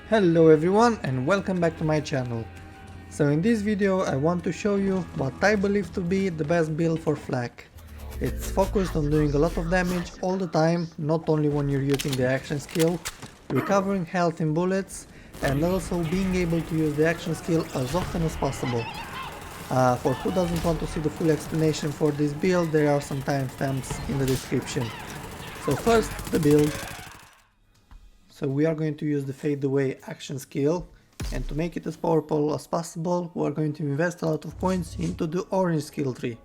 Hello everyone and welcome back to my channel. So in this video I want to show you what I believe to be the best build for flak. It's focused on doing a lot of damage all the time, not only when you're using the action skill, recovering health in bullets, and also being able to use the action skill as often as possible. For who doesn't want to see the full explanation for this build, there are some timestamps in the description. So first, the build. So we are going to use the fade away action skill, and to make it as powerful as possible we are going to invest a lot of points into the orange skill tree,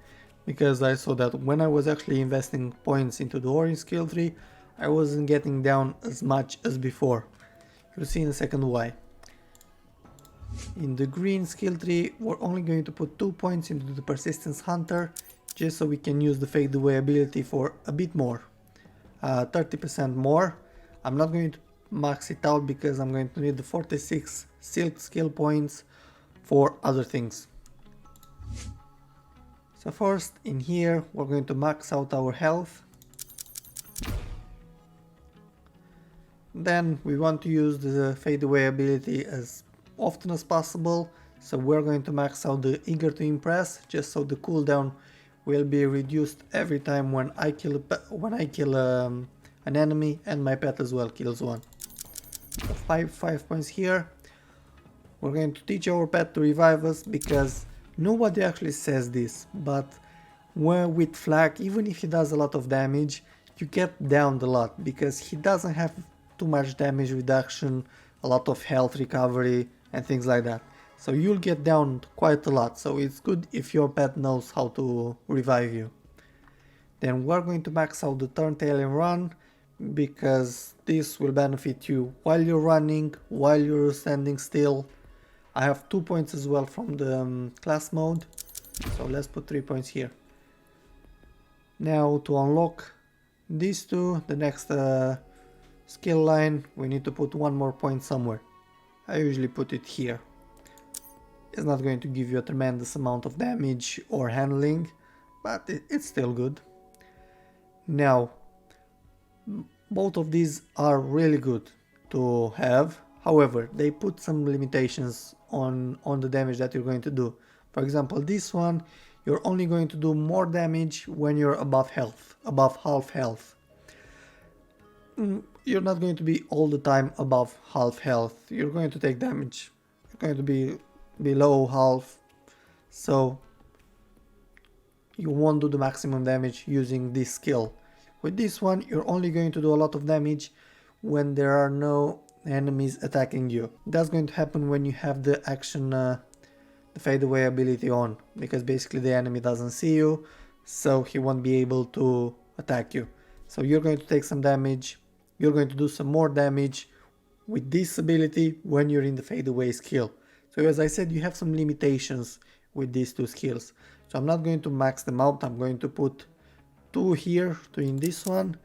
because I saw that when I was actually investing points into the orange skill tree I wasn't getting down as much as before. You'll see in a second why. In the green skill tree we're only going to put 2 points into the persistence hunter, just so we can use the fade away ability for a bit more, 30% more. I'm not going to max it out because I'm going to need the 46 silk skill points for other things. So first in here we're going to max out our health. Then we want to use the fade away ability as often as possible, so we're going to max out the eager to impress, just so the cooldown will be reduced every time when I kill an enemy and my pet as well kills one. So 5 points here. We're going to teach our pet to revive us, because nobody actually says this, but when with flak, even if he does a lot of damage, you get downed a lot because he doesn't have too much damage reduction, a lot of health recovery and things like that. So you'll get downed quite a lot, so it's good if your pet knows how to revive you. Then we're going to max out the turntail and run, because this will benefit you while you're running, while you're standing still. I have 2 points as well from the class mode, so let's put 3 points here. Now to unlock these two, the next skill line, we need to put 1 more point somewhere. I usually put it here. It's not going to give you a tremendous amount of damage or handling, but it's still good. Now both of these are really good to have, however they put some limitations on the damage that you're going to do. For example, this one, you're only going to do more damage when you're above health, above half health. You're not going to be all the time above half health, you're going to take damage, you're going to be below half, so you won't do the maximum damage using this skill. With this one you're only going to do a lot of damage when there are no enemies attacking you. That's going to happen when you have the action, the fade away ability on, because basically the enemy doesn't see you, so he won't be able to attack you. So you're going to take some damage, you're going to do some more damage with this ability when you're in the fade away skill. So as I said, you have some limitations with these two skills, so I'm not going to max them out. I'm going to put 2 here, 2 in this one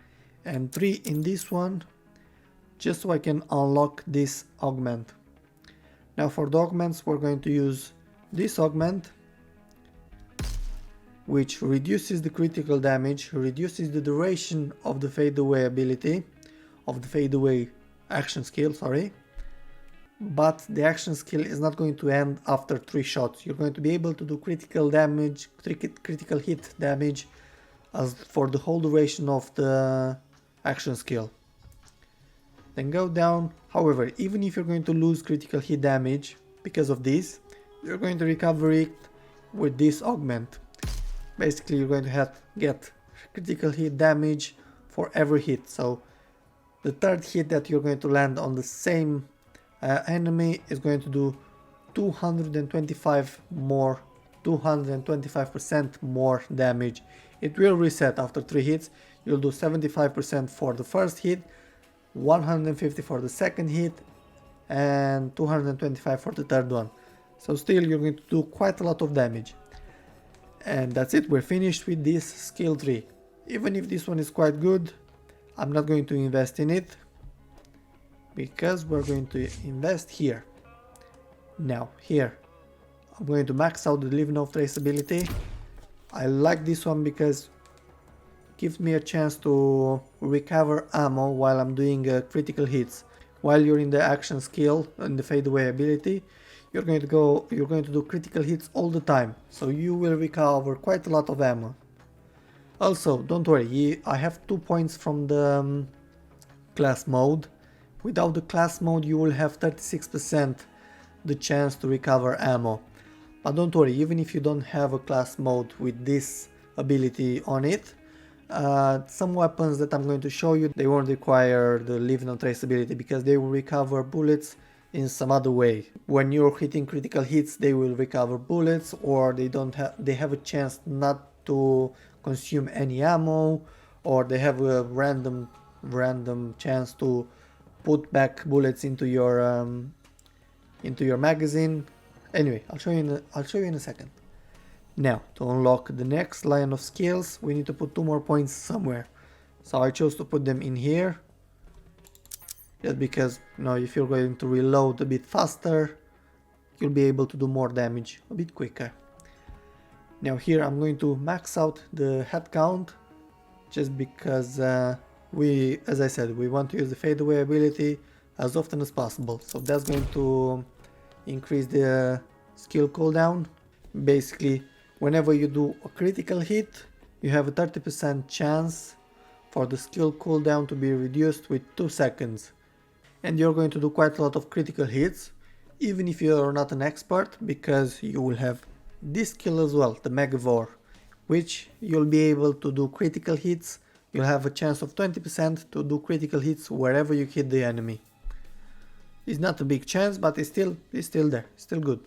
and 3 in this one, just so I can unlock this augment. Now for the augments we're going to use this augment, which reduces the critical damage, reduces the duration of the fade away ability, of the fade away action skill, sorry, but the action skill is not going to end after 3 shots. You're going to be able to do critical damage, critical hit damage as for the whole duration of the action skill. Then go down. However, even if you're going to lose critical hit damage because of this, you're going to recover it with this augment. Basically you're going to get critical hit damage for every hit, so the third hit that you're going to land on the same enemy is going to do 225% more damage. It will reset after 3 hits. You'll do 75% for the first hit, 150 for the second hit, and 225 for the third one. So still you're going to do quite a lot of damage. And that's it, we're finished with this skill tree. Even if this one is quite good, I'm not going to invest in it, because we're going to invest here. Now here I'm going to max out the leave no trace ability. I like this one because it gives me a chance to recover ammo while I'm doing critical hits. while you're in the action skill and the fade away ability, you're going to do critical hits all the time, so you will recover quite a lot of ammo. Also, don't worry, I have 2 points from the class mode. Without the class mode you will have 36% the chance to recover ammo. But don't worry, even if you don't have a class mode with this ability on it, some weapons that I'm going to show you, they won't require the leave no trace ability because they will recover bullets in some other way. When you're hitting critical hits, they will recover bullets, or they have a chance not to consume any ammo, or they have a random chance to put back bullets into your magazine. Anyway, I'll show you in a second. Now, to unlock the next line of skills, we need to put 2 more points somewhere. So I chose to put them in here, just because, you know, if you're going to reload a bit faster, you'll be able to do more damage a bit quicker. Now here I'm going to max out the head count, just because as I said, we want to use the fade away ability as often as possible. So that's going to increase the skill cooldown. Basically, whenever you do a critical hit, you have a 30% chance for the skill cooldown to be reduced with 2 seconds. And you're going to do quite a lot of critical hits, even if you're not an expert, because you will have this skill as well, the Megavore, which you'll be able to do critical hits. You'll have a chance of 20% to do critical hits wherever you hit the enemy. It's not a big chance, but it's still there, it's still good.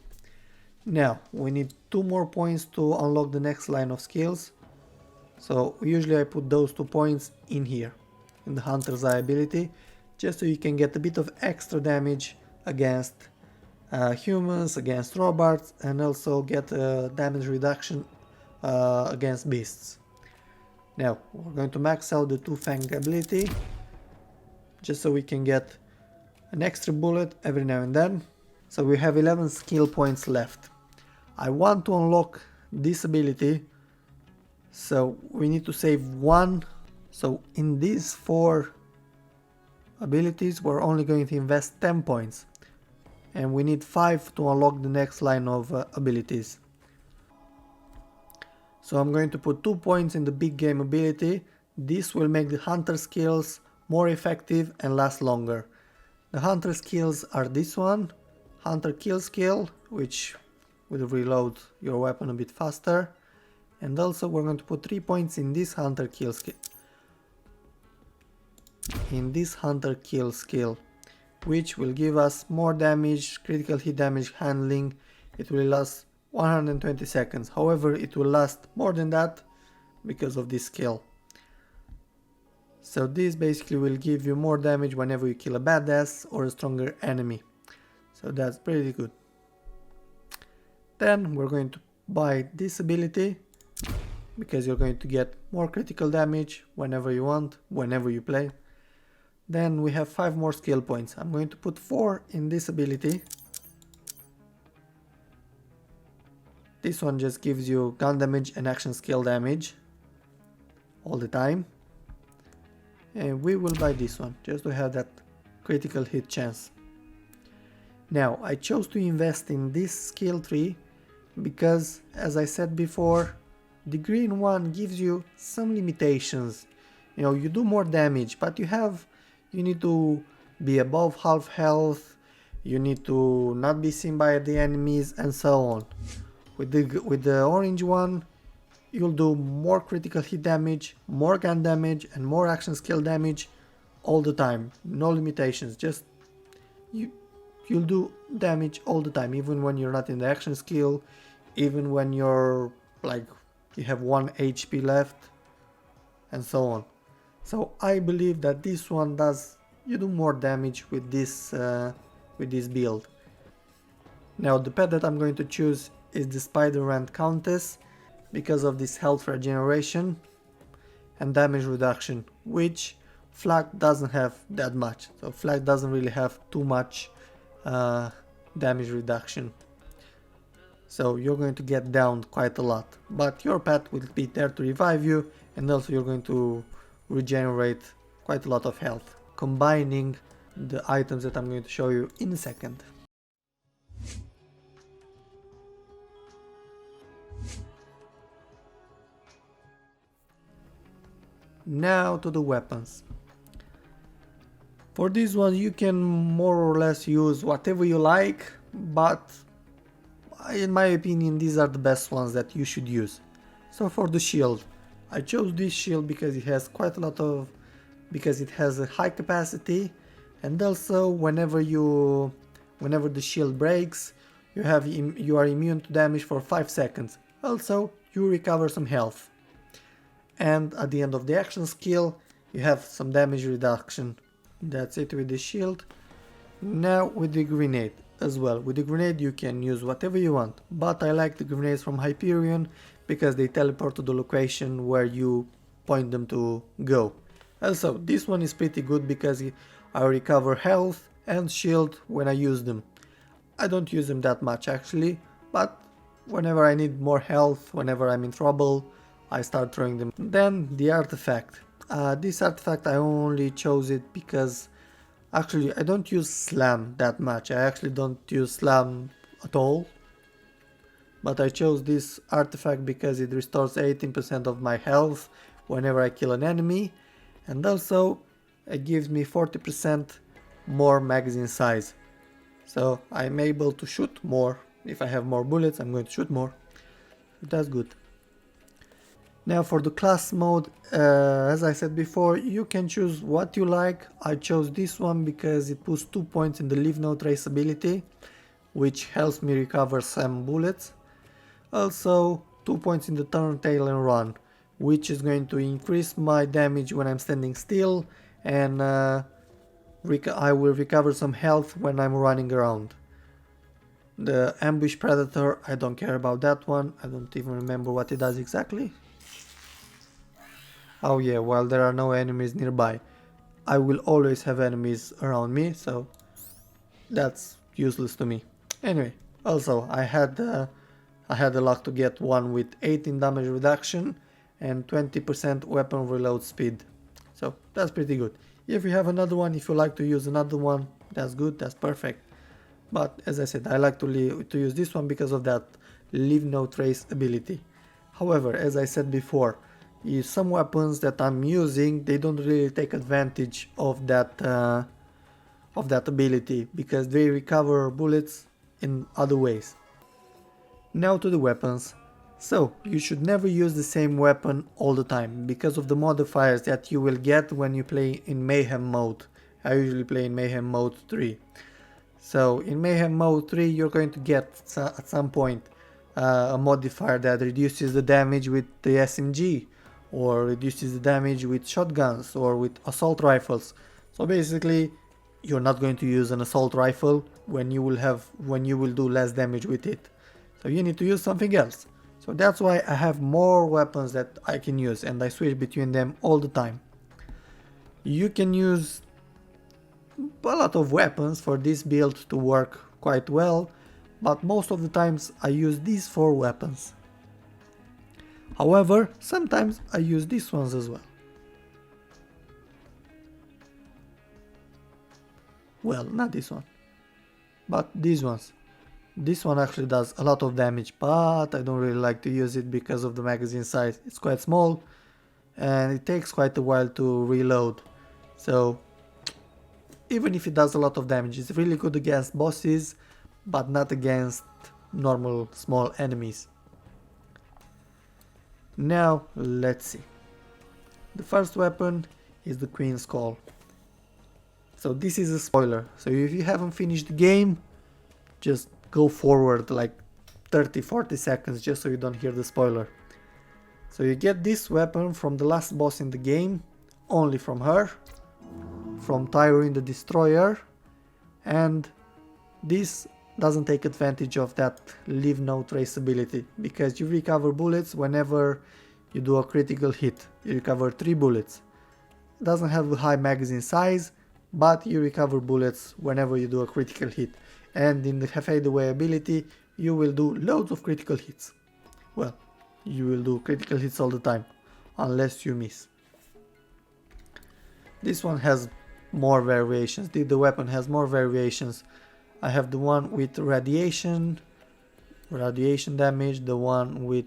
Now, we need 2 more points to unlock the next line of skills. So usually I put those 2 points in here, in the Hunter's Eye ability, just so you can get a bit of extra damage against humans, against robots, and also get damage reduction against beasts. Now, we're going to max out the 2 Fang ability, just so we can get an extra bullet every now and then. So we have 11 skill points left. I want to unlock this ability, so we need to save 1. So in these 4 abilities we're only going to invest 10 points, and we need 5 to unlock the next line of abilities. So I'm going to put 2 points in the big game ability. This will make the hunter skills more effective and last longer. The hunter skills are this one, hunter kill skill, which will reload your weapon a bit faster, and also we're going to put 3 points in this hunter kill skill. Which will give us more damage, critical hit damage handling. It will last 120 seconds. However, it will last more than that because of this skill. So this basically will give you more damage whenever you kill a badass or a stronger enemy. So that's pretty good. Then we're going to buy this ability, because you're going to get more critical damage whenever you want, whenever you play. Then we have 5 more skill points. I'm going to put 4 in this ability. This one just gives you gun damage and action skill damage all the time. And we will buy this one just to have that critical hit chance. Now, I chose to invest in this skill tree because, as I said before, the green one gives you some limitations. You know, you do more damage, but you need to be above half health, you need to not be seen by the enemies, and so on. With the orange one, you'll do more critical hit damage, more gun damage, and more action skill damage all the time. No limitations, just you'll do damage all the time, even when you're not in the action skill, even when you're like you have 1 HP left, and so on. So I believe that this one you do more damage with this build. Now the pet that I'm going to choose is the Spider Ant Countess, because of this health regeneration and damage reduction, which Flak doesn't have that much. So Flak doesn't really have too much damage reduction. So you're going to get down quite a lot, but your pet will be there to revive you, and also you're going to regenerate quite a lot of health. Combining the items that I'm going to show you in a second. Now to the weapons. For this one you can more or less use whatever you like, but in my opinion these are the best ones that you should use. So for the shield, I chose this shield because it has quite a lot of, because it has a high capacity, and also whenever the shield breaks, you are immune to damage for 5 seconds. Also, you recover some health. And at the end of the action skill, you have some damage reduction. That's it with the shield. Now with the grenade as well. With the grenade you can use whatever you want, but I like the grenades from Hyperion because they teleport to the location where you point them to go. Also, this one is pretty good because I recover health and shield when I use them. I don't use them that much actually, but whenever I need more health, whenever I'm in trouble, I start throwing them. Then the artifact. This artifact I only chose it because actually I don't use slam that much. I actually don't use slam at all. But I chose this artifact because it restores 18% of my health whenever I kill an enemy, and also it gives me 40% more magazine size. So I'm able to shoot more. If I have more bullets, I'm going to shoot more. That's good. Now for the class mode, as I said before, you can choose what you like. I chose this one because it puts 2 points in the leave no trace ability, which helps me recover some bullets. Also 2 points in the turn, tail and run, which is going to increase my damage when I'm standing still, and I will recover some health when I'm running around. The ambush predator, I don't care about that one. I don't even remember what it does exactly. Oh yeah, while there are no enemies nearby, I will always have enemies around me, so that's useless to me. Anyway, also I had the luck to get one with 18 damage reduction and 20% weapon reload speed, so that's pretty good. If you have another one, if you like to use another one, that's good, that's perfect. But as I said, I like to use this one because of that leave no trace ability. However, as I said before, some weapons that I'm using, they don't really take advantage of that ability because they recover bullets in other ways. Now to the weapons. So you should never use the same weapon all the time because of the modifiers that you will get when you play in Mayhem mode. I usually play in Mayhem mode 3. So in Mayhem mode 3 you're going to get at some point a modifier that reduces the damage with the SMG, or reduces the damage with shotguns or with assault rifles. So basically you're not going to use an assault rifle when you will do less damage with it. So you need to use something else. So that's why I have more weapons that I can use, and I switch between them all the time. You can use a lot of weapons for this build to work quite well, but most of the times I use these 4 weapons. However, sometimes I use these ones as well. Well, not this one, but these ones. This one actually does a lot of damage, but I don't really like to use it because of the magazine size. It's quite small and it takes quite a while to reload. So even if it does a lot of damage, it's really good against bosses, but not against normal small enemies. Now let's see. The first weapon is the Queen's Call. So this is a spoiler, so if you haven't finished the game, just go forward like 30-40 seconds just so you don't hear the spoiler. So you get this weapon from the last boss in the game, only from her, from Tyrone the Destroyer, and this doesn't take advantage of that leave no trace ability because you recover bullets whenever you do a critical hit. You recover 3 bullets. It doesn't have a high magazine size, but you recover bullets whenever you do a critical hit. And in the fade away ability you will do loads of critical hits. Well, you will do critical hits all the time, unless you miss. This one has more variations. The weapon has more variations. I have the one with radiation damage, the one with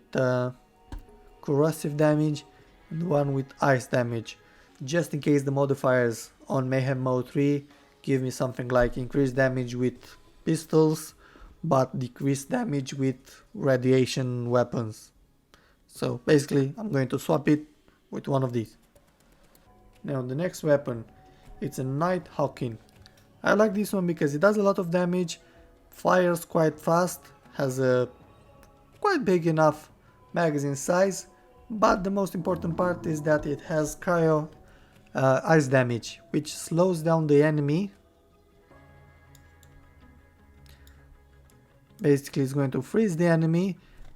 corrosive damage, and the one with ice damage. Just in case the modifiers on Mayhem Mode 3 give me something like increased damage with pistols, but decreased damage with radiation weapons. So basically I'm going to swap it with one of these. Now the next weapon, it's a Night Hawking. I like this one because it does a lot of damage, fires quite fast, has a quite big enough magazine size, but the most important part is that it has cryo ice damage, which slows down the enemy. Basically it's going to freeze the enemy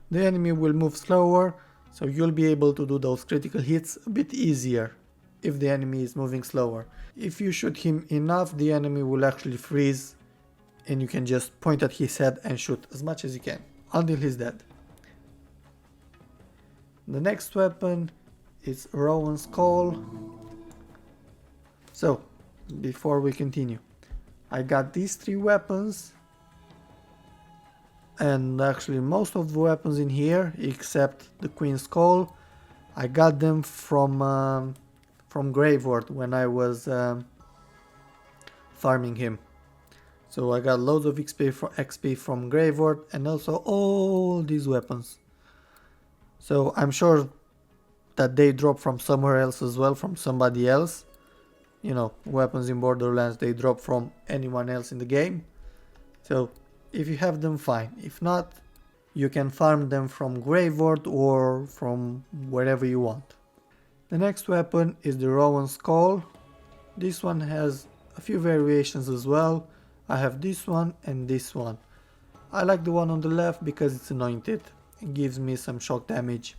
will move slower, so you'll be able to do those critical hits a bit easier if the enemy is moving slower. If you shoot him enough, the enemy will actually freeze and you can just point at his head and shoot as much as you can until he's dead. The next weapon is Rowan's Call. So before we continue, I got these 3 weapons, and actually most of the weapons in here except the Queen's Call I got them from Graveward when I was farming him. So I got loads of XP from Graveward and also all these weapons. So I'm sure that they drop from somewhere else as well, from somebody else. You know, weapons in Borderlands, they drop from anyone else in the game. So if you have them, fine. If not, you can farm them from Graveward or from wherever you want. The next weapon is the Rowan's Call. This one has a few variations as well. I have this one and this one. I like the one on the left because it's anointed. It gives me some shock damage.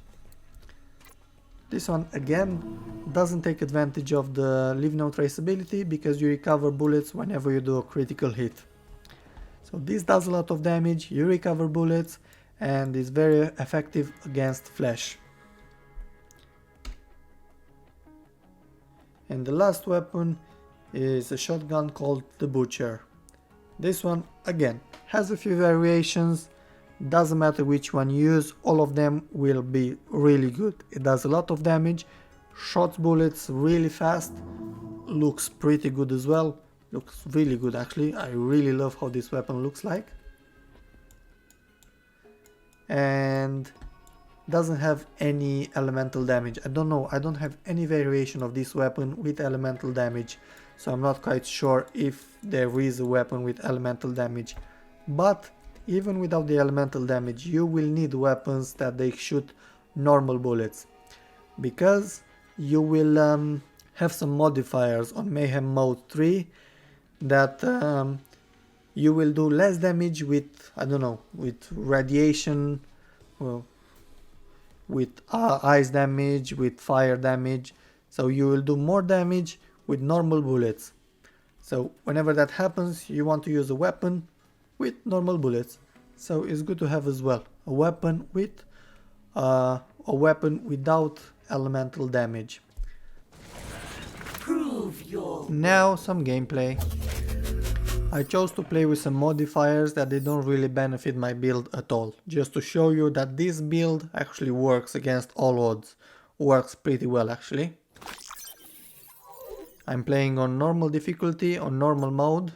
This one again doesn't take advantage of the leave no traceability because you recover bullets whenever you do a critical hit. So this does a lot of damage, you recover bullets, and is very effective against flesh. And the last weapon is a shotgun called the Butcher. This one again has a few variations. Doesn't matter which one you use, all of them will be really good. It does a lot of damage, shots bullets really fast, looks pretty good as well. Looks really good actually. I really love how this weapon looks like. And doesn't have any elemental damage. I don't know, I don't have any variation of this weapon with elemental damage, so I'm not quite sure if there is a weapon with elemental damage. But even without the elemental damage, you will need weapons that they shoot normal bullets, because you will have some modifiers on Mayhem Mode 3 that you will do less damage with, I don't know, with radiation, well, with ice damage, with fire damage, so you will do more damage with normal bullets. So whenever that happens, you want to use a weapon with normal bullets. So it's good to have as well a weapon with a weapon without elemental damage. Now some gameplay. I chose to play with some modifiers that they don't really benefit my build at all, just to show you that this build actually works against all odds. Works pretty well actually. I'm playing on normal difficulty, on normal mode.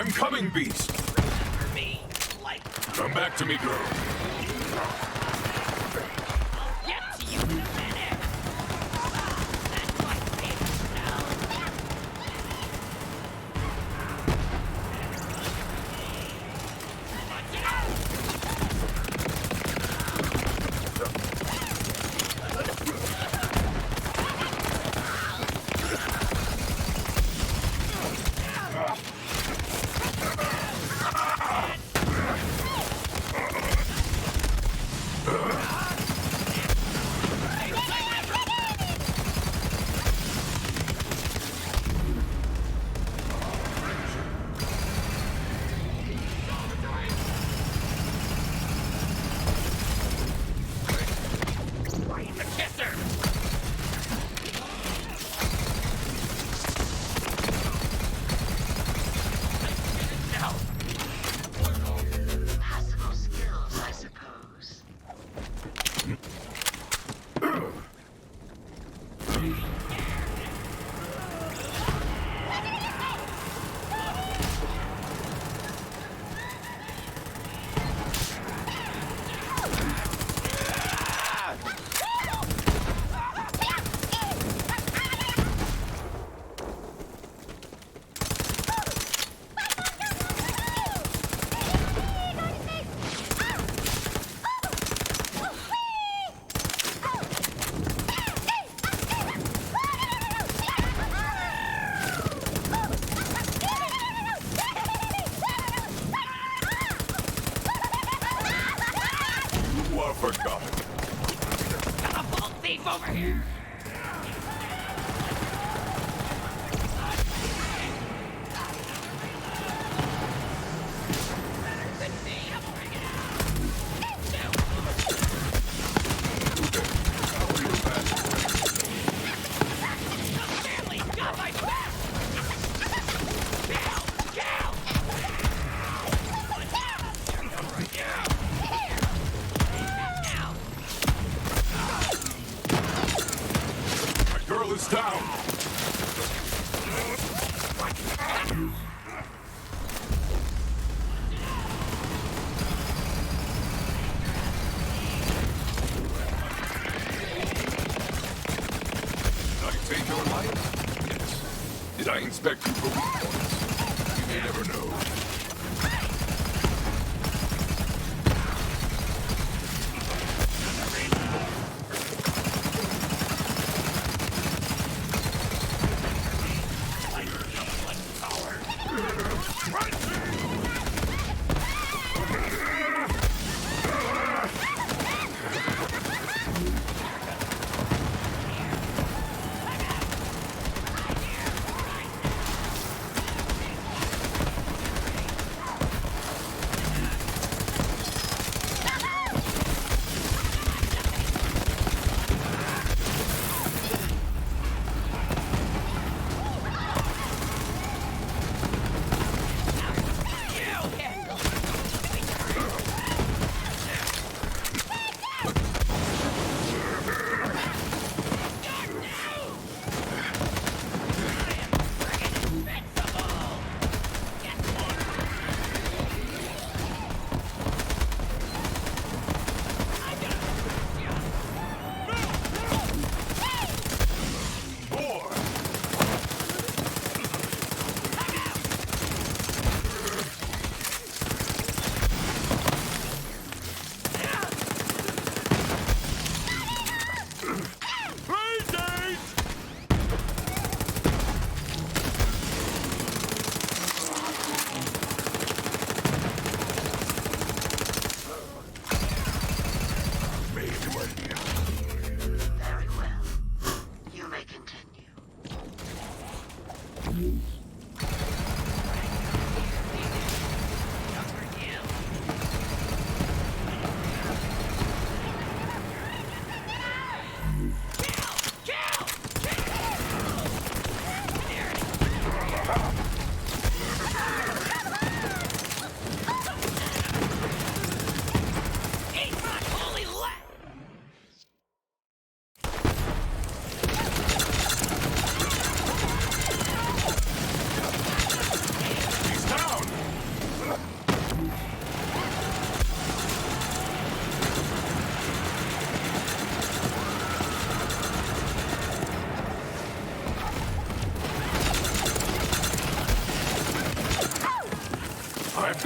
I'm coming, Beast! For me, like, Come back to me, girl. get to you in a minute. That's my favorite now. Watch out! The kisser! No! Possible skills, I suppose. You are forgotten. Got a vault thief over here! Stanley, got my back! Down! Down! My girl is down. Did I take your life? Yes. Did I inspect you for weak points? You may never know.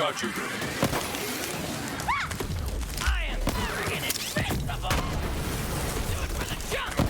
got you there. I am friggin' invincible! Do it for the jump!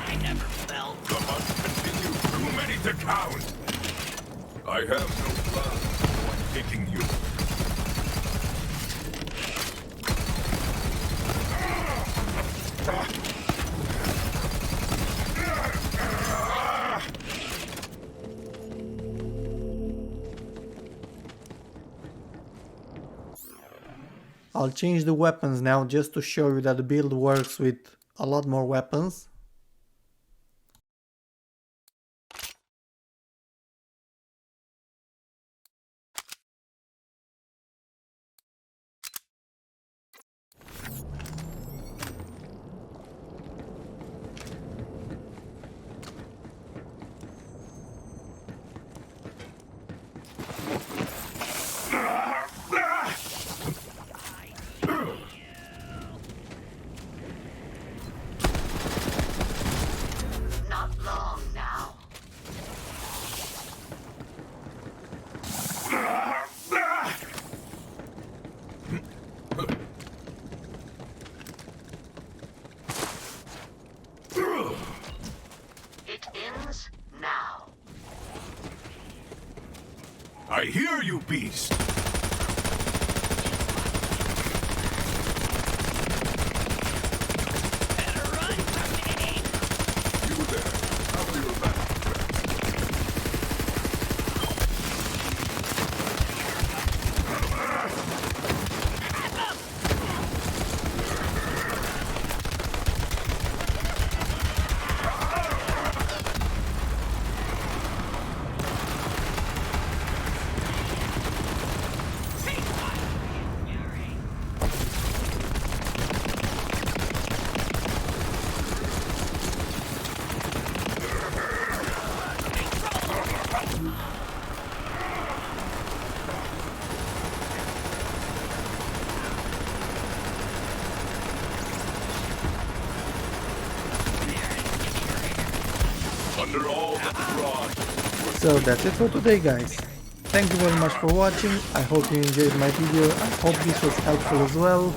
I never felt. The hunt continues. Too many to count. I have no plan on taking you. I'll change the weapons now just to show you that the build works with a lot more weapons. Not long now. It ends now. I hear you, beast. Better run from me! You there. I'll be right back. Under all the fraud. So that's it for today, guys. Thank you very much for watching. I hope you enjoyed my video. I hope this was helpful as well.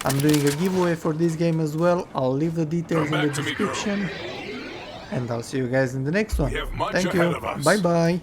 I'm doing a giveaway for this game as well. I'll leave the details in the Come back to me, girl. description. And I'll see you guys in the next one. We have much Thank ahead you. of us. Bye bye.